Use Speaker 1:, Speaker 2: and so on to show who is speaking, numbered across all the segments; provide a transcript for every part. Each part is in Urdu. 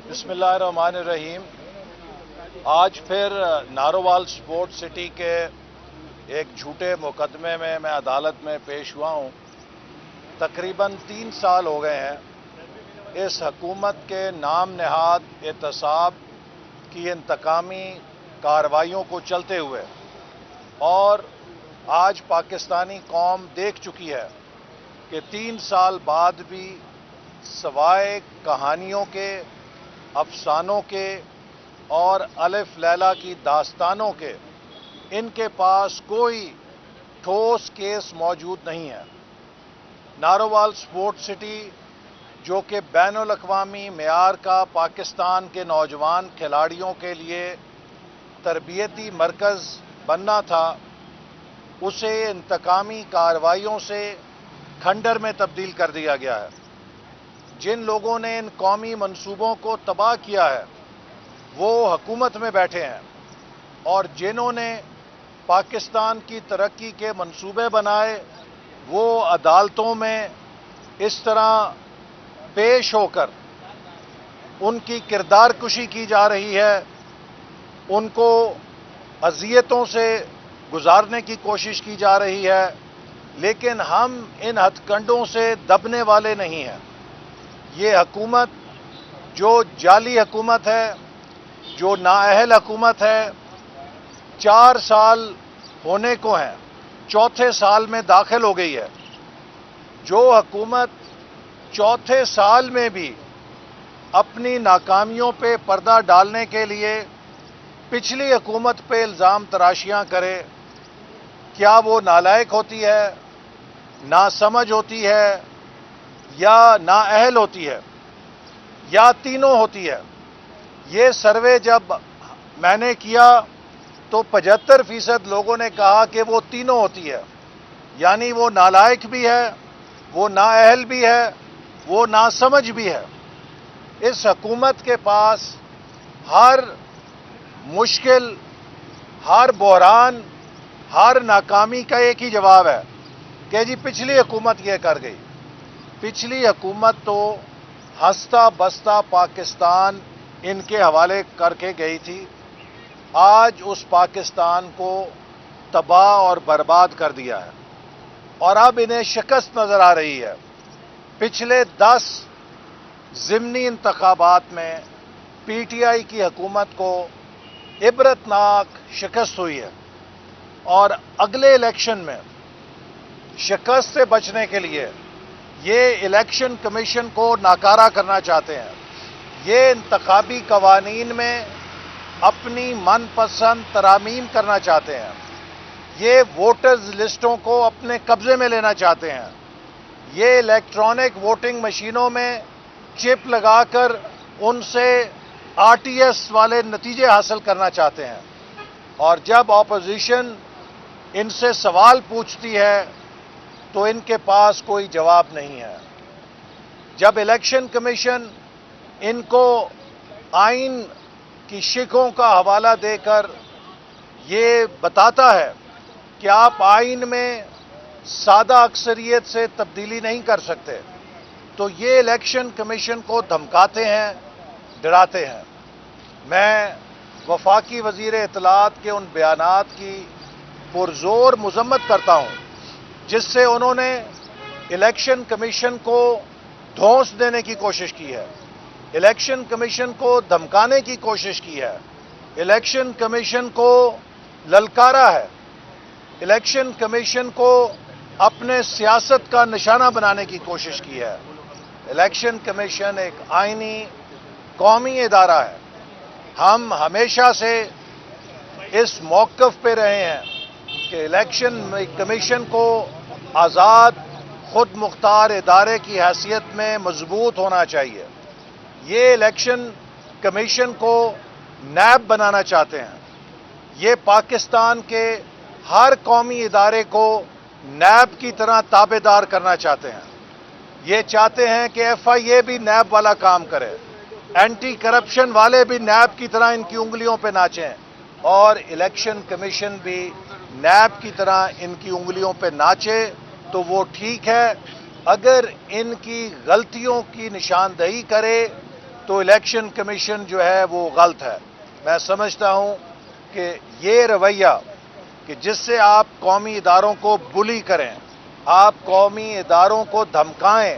Speaker 1: بسم اللہ الرحمن الرحیم۔ آج پھر نارووال سپورٹ سٹی کے ایک جھوٹے مقدمے میں عدالت میں پیش ہوا ہوں۔ تقریباً 3 سال ہو گئے ہیں اس حکومت کے نام نہاد احتساب کی انتقامی کارروائیوں کو چلتے ہوئے، اور آج پاکستانی قوم دیکھ چکی ہے کہ 3 سال بعد بھی سوائے کہانیوں کے، افسانوں کے اور الف لیلا کی داستانوں کے ان کے پاس کوئی ٹھوس کیس موجود نہیں ہے۔ نارووال سپورٹ سٹی جو کہ بین الاقوامی معیار کا پاکستان کے نوجوان کھلاڑیوں کے لیے تربیتی مرکز بننا تھا، اسے انتقامی کارروائیوں سے کھنڈر میں تبدیل کر دیا گیا ہے۔ جن لوگوں نے ان قومی منصوبوں کو تباہ کیا ہے وہ حکومت میں بیٹھے ہیں، اور جنہوں نے پاکستان کی ترقی کے منصوبے بنائے وہ عدالتوں میں اس طرح پیش ہو کر ان کی کردار کشی کی جا رہی ہے، ان کو اذیتوں سے گزارنے کی کوشش کی جا رہی ہے، لیکن ہم ان ہتھ کنڈوں سے دبنے والے نہیں ہیں۔ یہ حکومت جو جعلی حکومت ہے، جو نااہل حکومت ہے، 4 سال ہونے کو ہیں، 4تھے سال میں داخل ہو گئی ہے۔ جو حکومت 4تھے سال میں بھی اپنی ناکامیوں پہ پردہ ڈالنے کے لیے پچھلی حکومت پہ الزام تراشیاں کرے، کیا وہ نالائق ہوتی ہے، ناسمجھ ہوتی ہے، یا نااہل ہوتی ہے، یا تینوں ہوتی ہے؟ یہ سروے جب میں نے کیا تو 75% لوگوں نے کہا کہ وہ تینوں ہوتی ہے، یعنی وہ نالائق بھی ہے، وہ نااہل بھی ہے، وہ ناسمجھ بھی ہے۔ اس حکومت کے پاس ہر مشکل، ہر بحران، ہر ناکامی کا ایک ہی جواب ہے کہ جی پچھلی حکومت یہ کر گئی۔ پچھلی حکومت تو ہنستا بستا پاکستان ان کے حوالے کر کے گئی تھی، آج اس پاکستان کو تباہ اور برباد کر دیا ہے، اور اب انہیں شکست نظر آ رہی ہے۔ پچھلے 10 ضمنی انتخابات میں پی ٹی آئی کی حکومت کو عبرتناک شکست ہوئی ہے، اور اگلے الیکشن میں شکست سے بچنے کے لیے یہ الیکشن کمیشن کو ناکارہ کرنا چاہتے ہیں۔ یہ انتخابی قوانین میں اپنی من پسند ترامیم کرنا چاہتے ہیں۔ یہ ووٹرز لسٹوں کو اپنے قبضے میں لینا چاہتے ہیں۔ یہ الیکٹرانک ووٹنگ مشینوں میں چپ لگا کر ان سے آر ٹی ایس والے نتیجے حاصل کرنا چاہتے ہیں، اور جب اپوزیشن ان سے سوال پوچھتی ہے تو ان کے پاس کوئی جواب نہیں ہے۔ جب الیکشن کمیشن ان کو آئین کی شقوں کا حوالہ دے کر یہ بتاتا ہے کہ آپ آئین میں سادہ اکثریت سے تبدیلی نہیں کر سکتے، تو یہ الیکشن کمیشن کو دھمکاتے ہیں، ڈراتے ہیں۔ میں وفاقی وزیر اطلاعات کے ان بیانات کی پرزور مذمت کرتا ہوں جس سے انہوں نے الیکشن کمیشن کو دھونس دینے کی کوشش کی ہے، الیکشن کمیشن کو دھمکانے کی کوشش کی ہے، الیکشن کمیشن کو للکارا ہے، الیکشن کمیشن کو اپنے سیاست کا نشانہ بنانے کی کوشش کی ہے۔ الیکشن کمیشن ایک آئینی قومی ادارہ ہے۔ ہم ہمیشہ سے اس موقف پہ رہے ہیں کہ الیکشن کمیشن کو آزاد خود مختار ادارے کی حیثیت میں مضبوط ہونا چاہیے۔ یہ الیکشن کمیشن کو نیب بنانا چاہتے ہیں۔ یہ پاکستان کے ہر قومی ادارے کو نیب کی طرح تابع دار کرنا چاہتے ہیں۔ یہ چاہتے ہیں کہ ایف آئی اے بھی نیب والا کام کرے، اینٹی کرپشن والے بھی نیب کی طرح ان کی انگلیوں پہ ناچیں، اور الیکشن کمیشن بھی نیب کی طرح ان کی انگلیوں پہ ناچے تو وہ ٹھیک ہے۔ اگر ان کی غلطیوں کی نشاندہی کرے تو الیکشن کمیشن جو ہے وہ غلط ہے. میں سمجھتا ہوں کہ یہ رویہ کہ جس سے آپ قومی اداروں کو بلی کریں، آپ قومی اداروں کو دھمکائیں،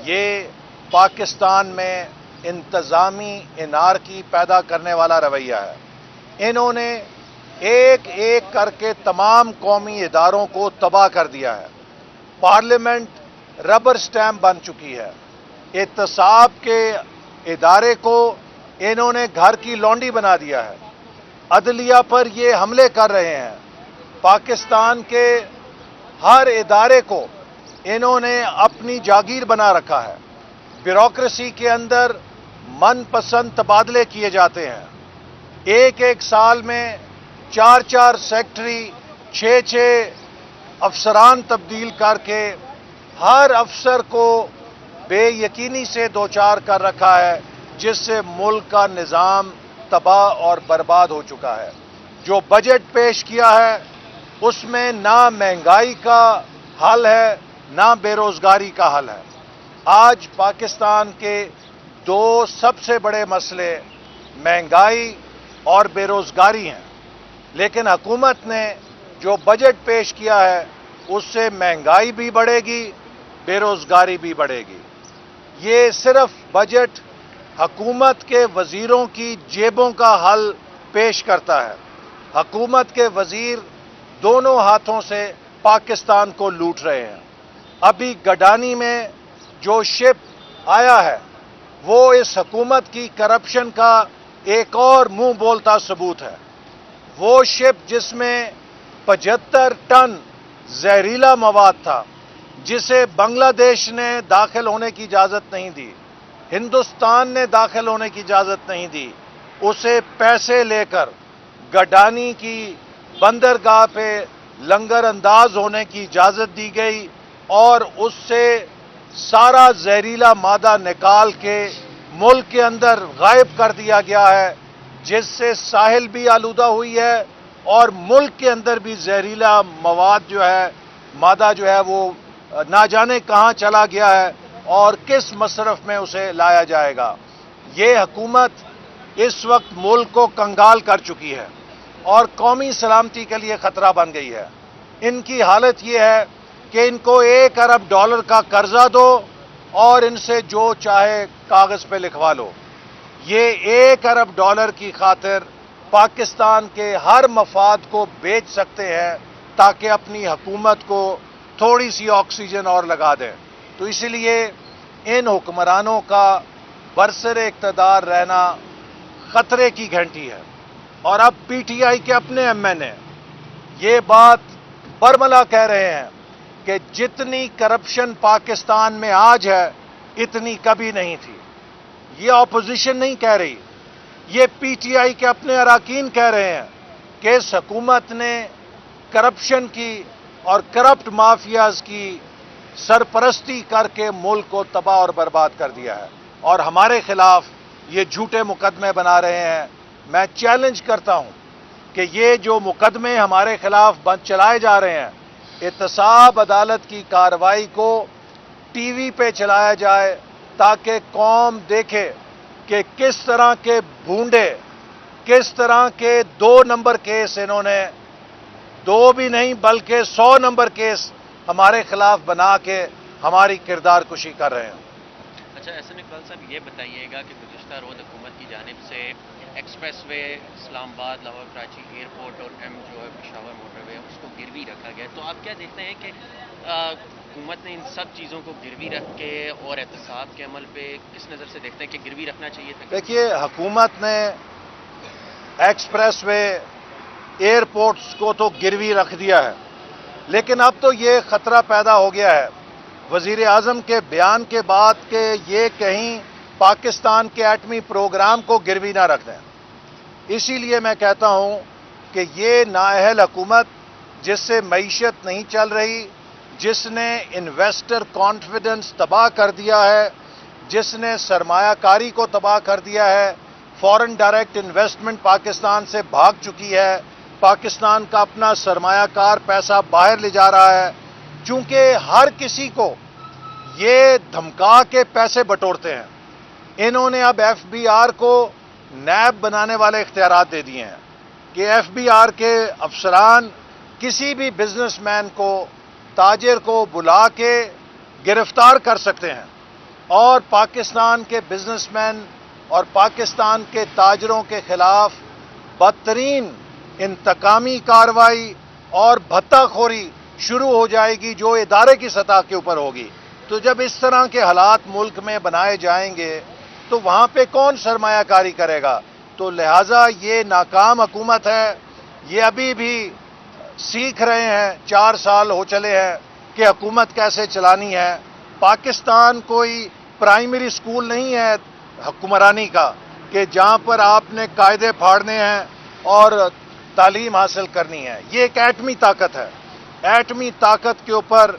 Speaker 1: یہ پاکستان میں انتظامی انارکی پیدا کرنے والا رویہ ہے. انہوں نے ایک ایک کر کے تمام قومی اداروں کو تباہ کر دیا ہے. پارلیمنٹ ربر سٹیمپ بن چکی ہے. احتساب کے ادارے کو انہوں نے گھر کی لونڈی بنا دیا ہے. عدلیہ پر یہ حملے کر رہے ہیں. پاکستان کے ہر ادارے کو انہوں نے اپنی جاگیر بنا رکھا ہے. بیوروکریسی کے اندر من پسند تبادلے کیے جاتے ہیں. ایک ایک سال میں 4 سیکٹری 6 افسران تبدیل کر کے ہر افسر کو بے یقینی سے دوچار کر رکھا ہے، جس سے ملک کا نظام تباہ اور برباد ہو چکا ہے. جو بجٹ پیش کیا ہے اس میں نہ مہنگائی کا حل ہے نہ بے روزگاری کا حل ہے. آج پاکستان کے 2 سب سے بڑے مسئلے مہنگائی اور بے روزگاری ہیں، لیکن حکومت نے جو بجٹ پیش کیا ہے اس سے مہنگائی بھی بڑھے گی، بے روزگاری بھی بڑھے گی. یہ صرف بجٹ حکومت کے وزیروں کی جیبوں کا حل پیش کرتا ہے. حکومت کے وزیر دونوں ہاتھوں سے پاکستان کو لوٹ رہے ہیں. ابھی گڈانی میں جو شپ آیا ہے وہ اس حکومت کی کرپشن کا ایک اور منہ بولتا ثبوت ہے. وہ شپ جس میں 75 ٹن زہریلا مواد تھا، جسے بنگلہ دیش نے داخل ہونے کی اجازت نہیں دی، ہندوستان نے داخل ہونے کی اجازت نہیں دی، اسے پیسے لے کر گڈانی کی بندرگاہ پہ لنگر انداز ہونے کی اجازت دی گئی اور اس سے سارا زہریلا مادہ نکال کے ملک کے اندر غائب کر دیا گیا ہے، جس سے ساحل بھی آلودہ ہوئی ہے اور ملک کے اندر بھی زہریلا مواد جو ہے، مادہ جو ہے وہ نہ جانے کہاں چلا گیا ہے اور کس مصرف میں اسے لایا جائے گا. یہ حکومت اس وقت ملک کو کنگال کر چکی ہے اور قومی سلامتی کے لیے خطرہ بن گئی ہے. ان کی حالت یہ ہے کہ ان کو $1 ارب کا قرضہ دو اور ان سے جو چاہے کاغذ پہ لکھوا لو. یہ $1 ارب کی خاطر پاکستان کے ہر مفاد کو بیچ سکتے ہیں تاکہ اپنی حکومت کو تھوڑی سی آکسیجن اور لگا دیں. تو اس لیے ان حکمرانوں کا برسر اقتدار رہنا خطرے کی گھنٹی ہے. اور اب پی ٹی آئی کے اپنے MN یہ بات برملا کہہ رہے ہیں کہ جتنی کرپشن پاکستان میں آج ہے اتنی کبھی نہیں تھی. یہ اپوزیشن نہیں کہہ رہی، یہ پی ٹی آئی کے اپنے اراکین کہہ رہے ہیں کہ اس حکومت نے کرپشن کی اور کرپٹ مافیاز کی سرپرستی کر کے ملک کو تباہ اور برباد کر دیا ہے اور ہمارے خلاف یہ جھوٹے مقدمے بنا رہے ہیں. میں چیلنج کرتا ہوں کہ یہ جو مقدمے ہمارے خلاف چلائے جا رہے ہیں، احتساب عدالت کی کارروائی کو ٹی وی پہ چلایا جائے تاکہ قوم دیکھے کہ کس طرح کے بھونڈے، کس طرح کے 2 نمبر کیس انہوں نے 2 بھی نہیں بلکہ 100 نمبر کیس ہمارے خلاف بنا کے ہماری کردار کشی کر رہے ہیں.
Speaker 2: اچھا احسن اقبال صاحب، یہ بتائیے گا کہ گزشتہ روز حکومت کی جانب سے ایکسپریس وے اسلام آباد لاہور کراچی ایئرپورٹ اور جو ہے پشاور موٹر وے اس کو گروی رکھا گیا. تو آپ کیا دیکھتے ہیں کہ حکومت نے ان سب چیزوں کو گروی رکھ کے اور احتساب کے عمل پہ کس نظر سے دیکھتے ہیں کہ گروی رکھنا چاہیے تھا؟
Speaker 1: دیکھیے، حکومت نے ایکسپریس وے ایئرپورٹس کو تو گروی رکھ دیا ہے، لیکن اب تو یہ خطرہ پیدا ہو گیا ہے وزیر اعظم کے بیان کے بعد کہ یہ کہیں پاکستان کے ایٹمی پروگرام کو گروی نہ رکھ دیں. اسی لیے میں کہتا ہوں کہ یہ نااہل حکومت جس سے معیشت نہیں چل رہی، جس نے انویسٹر کانفیڈنس تباہ کر دیا ہے، جس نے سرمایہ کاری کو تباہ کر دیا ہے، فورن ڈائریکٹ انویسٹمنٹ پاکستان سے بھاگ چکی ہے، پاکستان کا اپنا سرمایہ کار پیسہ باہر لے جا رہا ہے. چونکہ ہر کسی کو یہ دھمکا کے پیسے بٹورتے ہیں انہوں نے اب FBR کو نیب بنانے والے اختیارات دے دیے ہیں کہ FBR کے افسران کسی بھی بزنس مین کو، تاجر کو بلا کے گرفتار کر سکتے ہیں اور پاکستان کے بزنس مین اور پاکستان کے تاجروں کے خلاف بدترین انتقامی کارروائی اور بھتہ خوری شروع ہو جائے گی جو ادارے کی سطح کے اوپر ہوگی۔ تو جب اس طرح کے حالات ملک میں بنائے جائیں گے تو وہاں پہ کون سرمایہ کاری کرے گا؟ تو لہٰذا یہ ناکام حکومت ہے، یہ ابھی بھی سیکھ رہے ہیں، 4 سال ہو چلے ہیں کہ حکومت کیسے چلانی ہے۔ پاکستان کوئی پرائمری سکول نہیں ہے حکمرانی کا کہ جہاں پر آپ نے قاعدے پھاڑنے ہیں اور تعلیم حاصل کرنی ہے۔ یہ ایک ایٹمی طاقت ہے۔ ایٹمی طاقت کے اوپر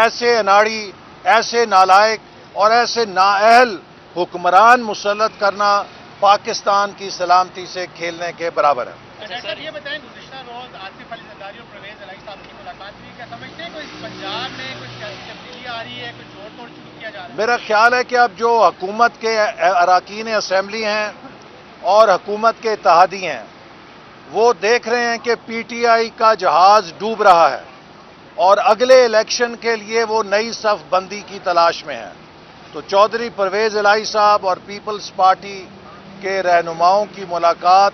Speaker 1: ایسے اناڑی، ایسے نالائق اور ایسے نااہل حکمران مسلط کرنا پاکستان کی سلامتی سے کھیلنے کے برابر ہے۔
Speaker 3: ڈاکٹر صاحب یہ بتائیں، گزشتہ روز آصف علی زرداری اور پرویز الہی صاحب کی ملاقات ہوئی، کیا سمجھتے ہیں کوئی پنجاب میں کچھ سیاسی تبدیلی آ رہی ہے، کچھ جوڑ توڑ شروع کیا جا رہا ہے؟
Speaker 1: میرا خیال ہے کہ اب جو حکومت کے اراکین اسمبلی ہیں اور حکومت کے اتحادی ہیں وہ دیکھ رہے ہیں کہ PTI کا جہاز ڈوب رہا ہے اور اگلے الیکشن کے لیے وہ نئی صف بندی کی تلاش میں ہیں۔ تو چودھری پرویز الہی صاحب اور پیپلز پارٹی کے رہنماؤں کی ملاقات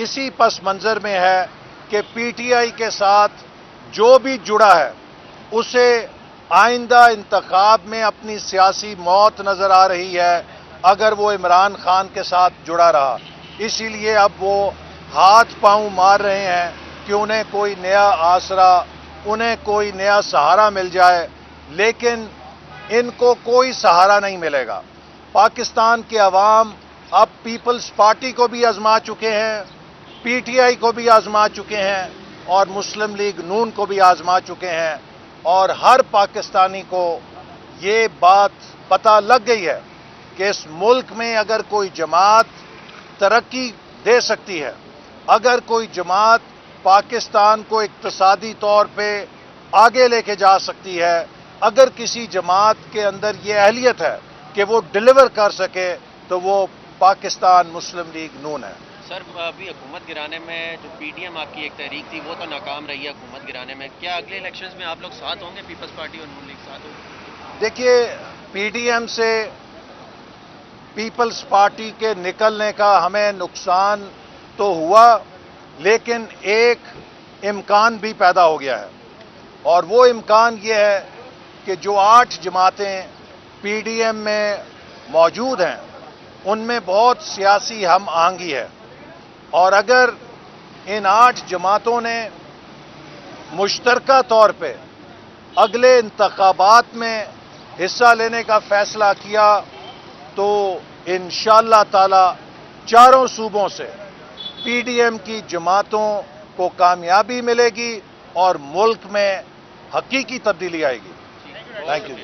Speaker 1: اسی پس منظر میں ہے کہ PTI کے ساتھ جو بھی جڑا ہے اسے آئندہ انتخاب میں اپنی سیاسی موت نظر آ رہی ہے اگر وہ عمران خان کے ساتھ جڑا رہا۔ اسی لیے اب وہ ہاتھ پاؤں مار رہے ہیں کہ انہیں کوئی نیا آسرا، انہیں کوئی نیا سہارا مل جائے، لیکن ان کو کوئی سہارا نہیں ملے گا۔ پاکستان کے عوام اب پیپلز پارٹی کو بھی آزما چکے ہیں، PTI کو بھی آزما چکے ہیں اور مسلم لیگ نون کو بھی آزما چکے ہیں، اور ہر پاکستانی کو یہ بات پتہ لگ گئی ہے کہ اس ملک میں اگر کوئی جماعت ترقی دے سکتی ہے، اگر کوئی جماعت پاکستان کو اقتصادی طور پہ آگے لے کے جا سکتی ہے، اگر کسی جماعت کے اندر یہ اہلیت ہے کہ وہ ڈیلیور کر سکے تو وہ پاکستان مسلم لیگ نون ہے۔
Speaker 2: سر ابھی حکومت گرانے میں جو PDM آپ کی ایک تحریک تھی وہ تو ناکام رہی ہے حکومت گرانے میں، کیا اگلے الیکشنز میں آپ لوگ ساتھ ہوں گے، پیپلز پارٹی اور نون لیگ ساتھ ہوں؟
Speaker 1: دیکھیے، PDM سے پیپلز پارٹی کے نکلنے کا ہمیں نقصان تو ہوا، لیکن ایک امکان بھی پیدا ہو گیا ہے، اور وہ امکان یہ ہے کہ جو 8 جماعتیں PDM میں موجود ہیں ان میں بہت سیاسی ہم آہنگی ہے، اور اگر ان 8 جماعتوں نے مشترکہ طور پہ اگلے انتخابات میں حصہ لینے کا فیصلہ کیا تو انشاءاللہ تعالی چاروں صوبوں سے PDM کی جماعتوں کو کامیابی ملے گی اور ملک میں حقیقی تبدیلی آئے گی۔ Thank you.